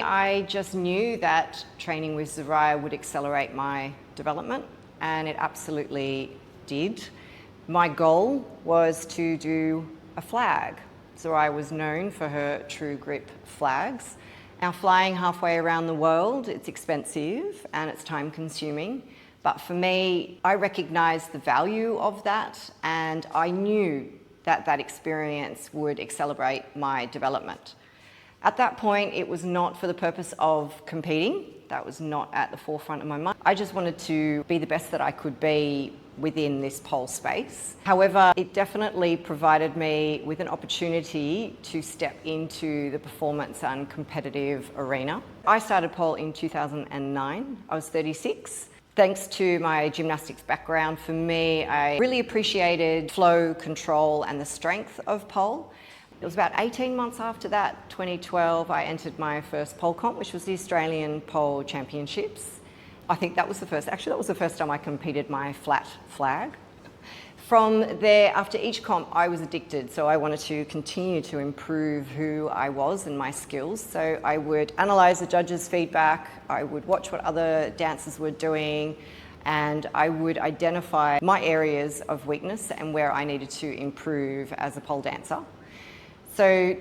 I just knew that training with Zoraya would accelerate my development, and it absolutely did. My goal was to do a flag. Zoraya was known for her true grip flags. Now, flying halfway around the world, it's expensive and it's time consuming. But for me, I recognised the value of that, and I knew that that experience would accelerate my development. At that point, it was not for the purpose of competing. That was not at the forefront of my mind. I just wanted to be the best that I could be within this pole space. However, it definitely provided me with an opportunity to step into the performance and competitive arena. I started pole in 2009. I was 36. Thanks to my gymnastics background, for me, I really appreciated flow, control, and the strength of pole. It was about 18 months after that, 2012, I entered my first pole comp, which was the Australian Pole Championships. I think that was the first time I competed my flat flag. From there, after each comp, I was addicted, so I wanted to continue to improve who I was and my skills. So I would analyse the judges' feedback, I would watch what other dancers were doing, and I would identify my areas of weakness and where I needed to improve as a pole dancer. So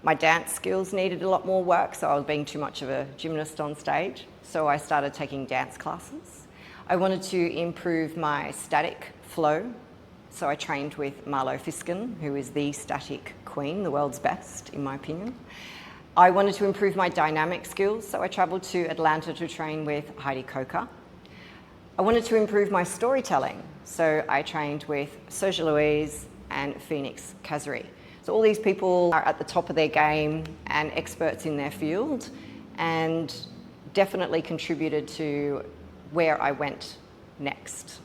my dance skills needed a lot more work, so I was being too much of a gymnast on stage. So I started taking dance classes. I wanted to improve my static flow. So I trained with Marlo Fisken, who is the static queen, the world's best, in my opinion. I wanted to improve my dynamic skills, so I travelled to Atlanta to train with Heidi Coker. I wanted to improve my storytelling, so I trained with Sergia, Louise, and Kazree. So all these people are at the top of their game and experts in their field, and definitely contributed to where I went next.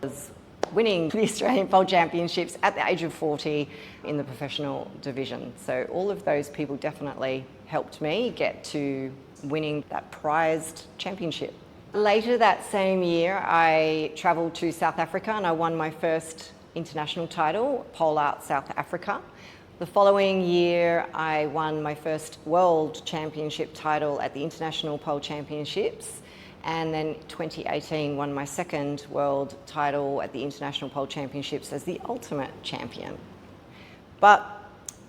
I was winning the Australian Pole Championships at the age of 40 in the professional division. So all of those people definitely helped me get to winning that prized championship. Later that same year, I travelled to South Africa and I won my first international title, Pole Art South Africa. The following year, I won my first world championship title at the International Pole Championships, and then 2018 won my second world title at the International Pole Championships as the ultimate champion. But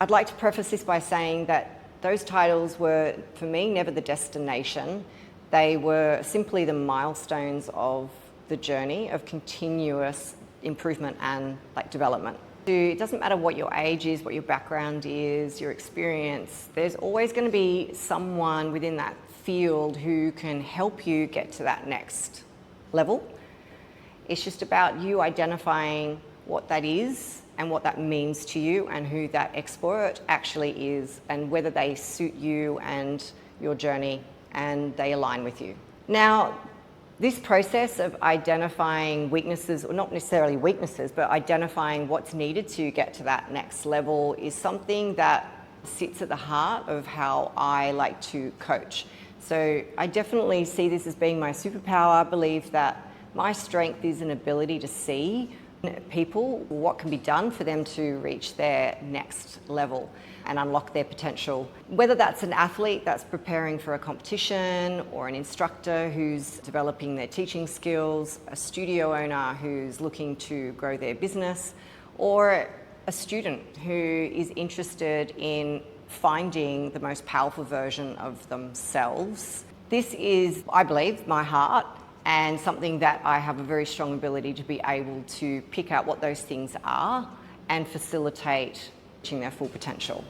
I'd like to preface this by saying that those titles were, for me, never the destination. They were simply the milestones of the journey of continuous improvement and development. It doesn't matter what your age is, what your background is, your experience, there's always going to be someone within that field who can help you get to that next level. It's just about you identifying what that is and what that means to you and who that expert actually is and whether they suit you and your journey and they align with you. Now, this process of identifying weaknesses, or not necessarily weaknesses, but identifying what's needed to get to that next level is something that sits at the heart of how I like to coach. So I definitely see this as being my superpower. I believe that my strength is an ability to see people, what can be done for them to reach their next level and unlock their potential. Whether that's an athlete that's preparing for a competition, or an instructor who's developing their teaching skills, a studio owner who's looking to grow their business, or a student who is interested in finding the most powerful version of themselves. This is, I believe, my heart, and something that I have a very strong ability to be able to pick out what those things are and facilitate reaching their full potential.